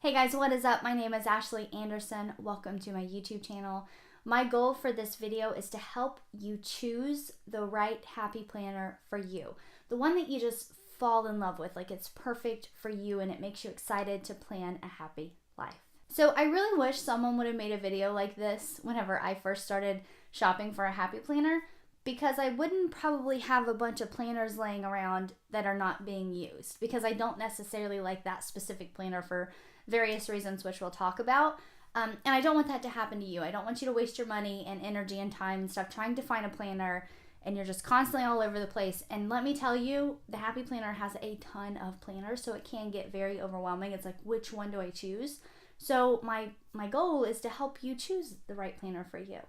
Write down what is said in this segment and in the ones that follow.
Hey guys, what is up? My name is Ashley Anderson. Welcome to my YouTube channel. My goal for this video is to help you choose the right happy planner for you. The one that you just fall in love with, like it's perfect for you and it makes you excited to plan a happy life. So I really wish someone would have made a video like this whenever I first started shopping for a happy planner, because I wouldn't probably have a bunch of planners laying around that are not being used, because I don't necessarily like that specific planner for various reasons, which we'll talk about. And I don't want that to happen to you. I don't want you to waste your money and energy and time and stuff trying to find a planner and you're just constantly all over the place. And let me tell you, the Happy Planner has a ton of planners, so it can get very overwhelming. It's like, which one do I choose? So my goal is to help you choose the right planner for you.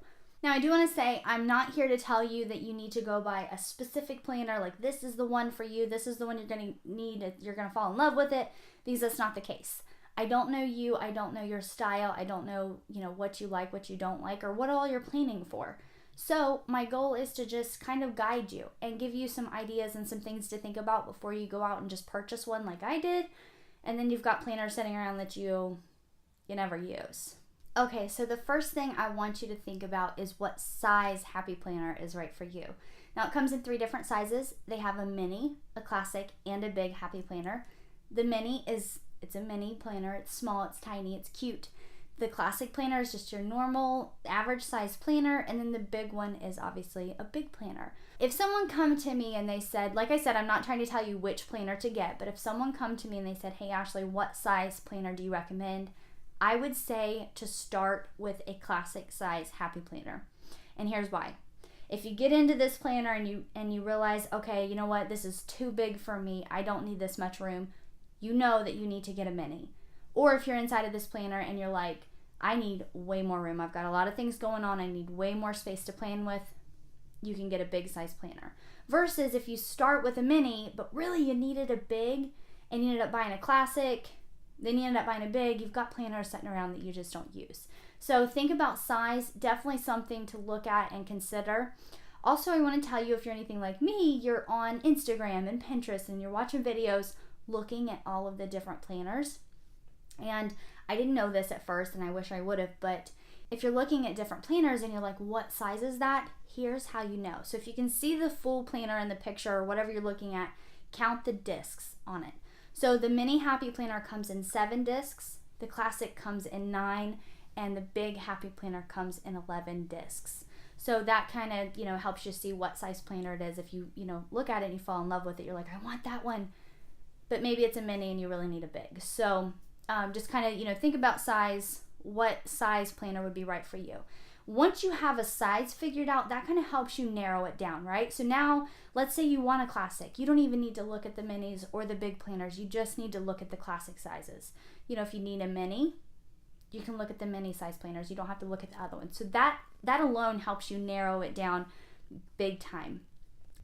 Now, I do want to say, I'm not here to tell you that you need to go buy a specific planner, like this is the one for you, this is the one you're going to need, you're going to fall in love with it, because that's not the case. I don't know you, I don't know your style, I don't know, what you like, what you don't like, or what all you're planning for. So my goal is to just kind of guide you and give you some ideas and some things to think about before you go out and just purchase one like I did, and then you've got planners sitting around that you never use. Okay, so the first thing I want you to think about is what size Happy Planner is right for you. Now, it comes in 3 different sizes. They have a mini, a classic, and a big Happy Planner. The mini it's a mini planner. It's small, it's tiny, it's cute. The classic planner is just your normal, average size planner, and then the big one is obviously a big planner. If someone come to me and they said, like I said, I'm not trying to tell you which planner to get, but if someone come to me and they said, hey Ashley, what size planner do you recommend? I would say to start with a classic size Happy Planner. And here's why. If you get into this planner and you realize, okay, you know what, this is too big for me, I don't need this much room, you know that you need to get a mini. Or if you're inside of this planner and you're like, I need way more room, I've got a lot of things going on, I need way more space to plan with, you can get a big size planner. Versus if you start with a mini, but really you needed a big and you ended up buying a classic, then you end up buying a big, you've got planners sitting around that you just don't use. So think about size, definitely something to look at and consider. Also, I want to tell you, if you're anything like me, you're on Instagram and Pinterest and you're watching videos looking at all of the different planners. And I didn't know this at first and I wish I would have, but if you're looking at different planners and you're like, what size is that? Here's how you know. So if you can see the full planner in the picture or whatever you're looking at, count the discs on it. So the mini Happy Planner comes in 7 discs, the classic comes in 9, and the big Happy Planner comes in 11 discs. So that kind of, helps you see what size planner it is. If you, look at it and you fall in love with it, you're like, I want that one. But maybe it's a mini and you really need a big. So just kind of, think about size, what size planner would be right for you. Once you have a size figured out, that kind of helps you narrow it down, right? So now, let's say you want a classic. You don't even need to look at the minis or the big planners. You just need to look at the classic sizes. If you need a mini, you can look at the mini size planners. You don't have to look at the other ones. So that alone helps you narrow it down big time.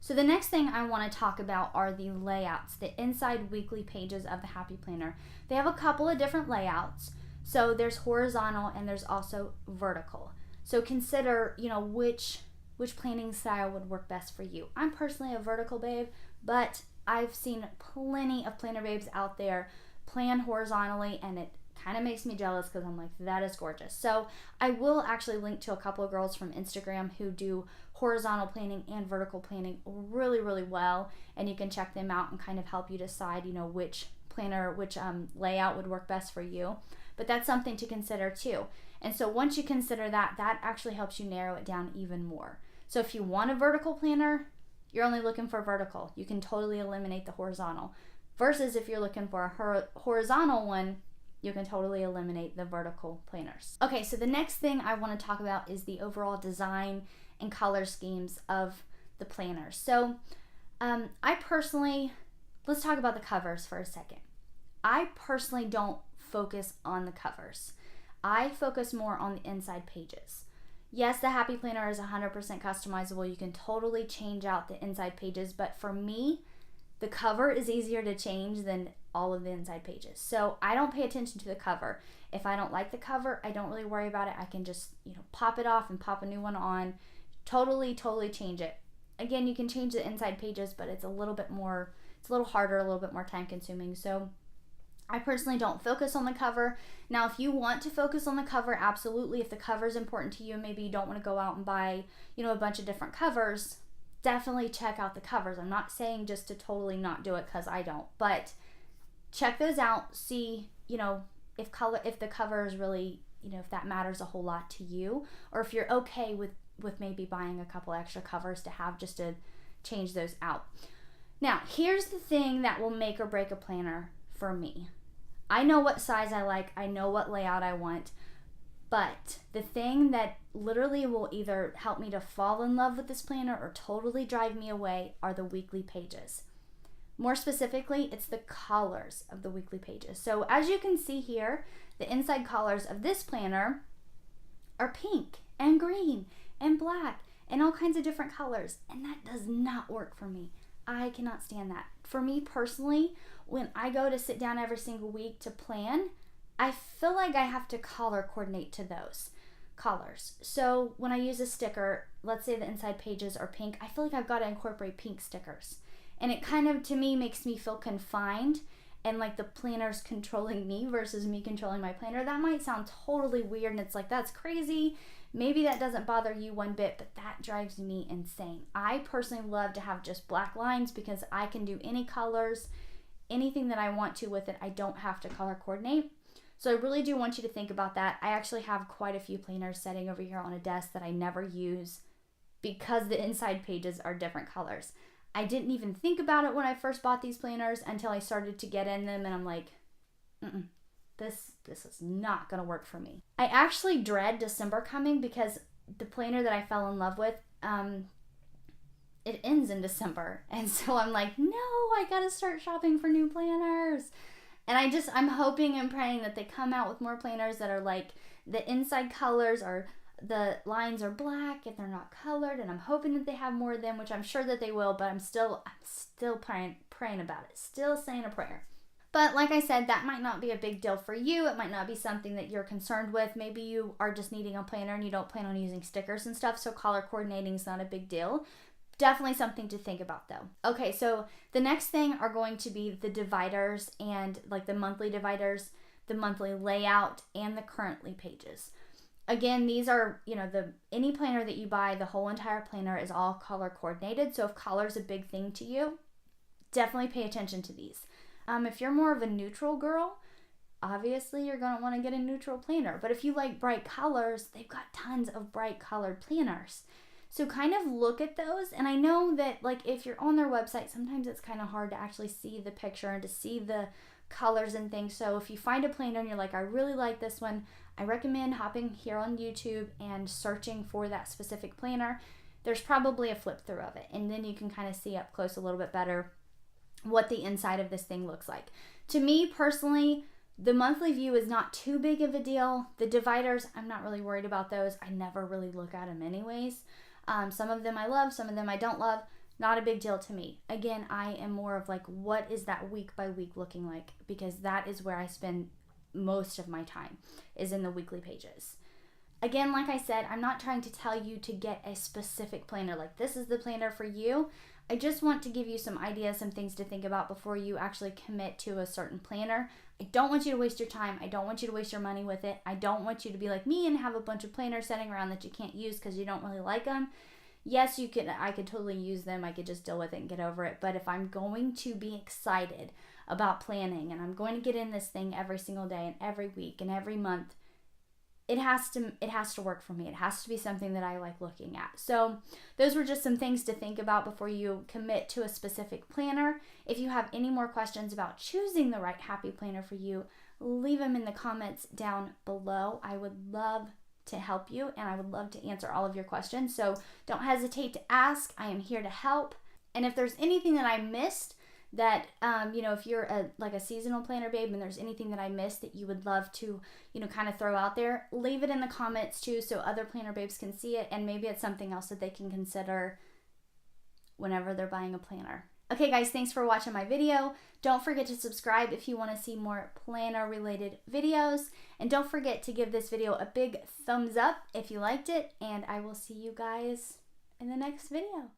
So the next thing I want to talk about are the layouts, the inside weekly pages of the Happy Planner. They have a couple of different layouts. So there's horizontal and there's also vertical. So consider, which planning style would work best for you. I'm personally a vertical babe, but I've seen plenty of planner babes out there plan horizontally, and it kind of makes me jealous because I'm like, that is gorgeous. So I will actually link to a couple of girls from Instagram who do horizontal planning and vertical planning really, really well, and you can check them out and kind of help you decide, which planner, which layout would work best for you. But that's something to consider too. And so once you consider that actually helps you narrow it down even more. So if you want a vertical planner, you're only looking for vertical. You can totally eliminate the horizontal. Versus if you're looking for a horizontal one, you can totally eliminate the vertical planners. Okay, so the next thing I want to talk about is the overall design and color schemes of the planners. So I personally, let's talk about the covers for a second. I personally don't focus on the covers. I focus more on the inside pages. Yes, the Happy Planner is 100% customizable. You can totally change out the inside pages, but for me, the cover is easier to change than all of the inside pages. So I don't pay attention to the cover. If I don't like the cover, I don't really worry about it. I can just, pop it off and pop a new one on. Totally change it. Again, you can change the inside pages, but it's a little harder, a little bit more time consuming. So I personally don't focus on the cover. Now, if you want to focus on the cover, absolutely. If the cover is important to you, maybe you don't want to go out and buy, a bunch of different covers, definitely check out the covers. I'm not saying just to totally not do it, because I don't, but check those out. See, if the cover is really, if that matters a whole lot to you, or if you're okay with maybe buying a couple extra covers to have just to change those out. Now, here's the thing that will make or break a planner for me. I know what size I like, I know what layout I want, but the thing that literally will either help me to fall in love with this planner or totally drive me away are the weekly pages. More specifically, it's the colors of the weekly pages. So as you can see here, the inside colors of this planner are pink and green and black and all kinds of different colors, and that does not work for me. I cannot stand that. For me personally, when I go to sit down every single week to plan, I feel like I have to color coordinate to those colors. So when I use a sticker, let's say the inside pages are pink, I feel like I've got to incorporate pink stickers. And it kind of, to me, makes me feel confined and like the planner's controlling me versus me controlling my planner. That might sound totally weird, and it's like, that's crazy. Maybe that doesn't bother you one bit, but that drives me insane. I personally love to have just black lines because I can do any colors, anything that I want to with it. I don't have to color coordinate. So I really do want you to think about that. I actually have quite a few planners sitting over here on a desk that I never use because the inside pages are different colors. I didn't even think about it when I first bought these planners until I started to get in them, and I'm like, this is not going to work for me. I actually dread December coming because the planner that I fell in love with, it ends in December. And so I'm like, no, I got to start shopping for new planners. And I'm hoping and praying that they come out with more planners that are like the inside colors are, the lines are black and they're not colored, and I'm hoping that they have more of them, which I'm sure that they will, but I'm still praying about it, still saying a prayer. But like I said, that might not be a big deal for you. It might not be something that you're concerned with. Maybe you are just needing a planner and you don't plan on using stickers and stuff, so color coordinating is not a big deal. Definitely something to think about though. Okay, so the next thing are going to be the dividers, and like the monthly dividers, the monthly layout, and the currently pages. Again, these are, any planner that you buy, the whole entire planner is all color coordinated. So if color is a big thing to you, definitely pay attention to these. If you're more of a neutral girl, obviously you're going to want to get a neutral planner. But if you like bright colors, they've got tons of bright colored planners. So kind of look at those. And I know that like if you're on their website, sometimes it's kind of hard to actually see the picture and to see the colors and things. So if you find a planner and you're like, I really like this one, I recommend hopping here on YouTube and searching for that specific planner. There's probably a flip through of it, and then you can kind of see up close a little bit better what the inside of this thing looks like. To me personally, the monthly view is not too big of a deal. The dividers, I'm not really worried about those. I never really look at them anyways. Some of them I love, some of them I don't love. Not a big deal to me. Again, I am more of like, what is that week by week looking like? Because that is where I spend most of my time, is in the weekly pages. Again, like I said, I'm not trying to tell you to get a specific planner, like this is the planner for you. I just want to give you some ideas, some things to think about before you actually commit to a certain planner. I don't want you to waste your time. I don't want you to waste your money with it. I don't want you to be like me and have a bunch of planners sitting around that you can't use because you don't really like them. Yes, I could totally use them. I could just deal with it and get over it. But if I'm going to be excited about planning and I'm going to get in this thing every single day and every week and every month, it has to work for me. It has to be something that I like looking at. So those were just some things to think about before you commit to a specific planner. If you have any more questions about choosing the right happy planner for you, leave them in the comments down below. I would love to help you, and I would love to answer all of your questions. So don't hesitate to ask. I am here to help. And if there's anything that I missed that, if you're a seasonal planner babe and there's anything that I missed that you would love to, kind of throw out there, leave it in the comments too so other planner babes can see it, and maybe it's something else that they can consider whenever they're buying a planner. Okay guys, thanks for watching my video. Don't forget to subscribe if you want to see more planner related videos. And don't forget to give this video a big thumbs up if you liked it. And I will see you guys in the next video.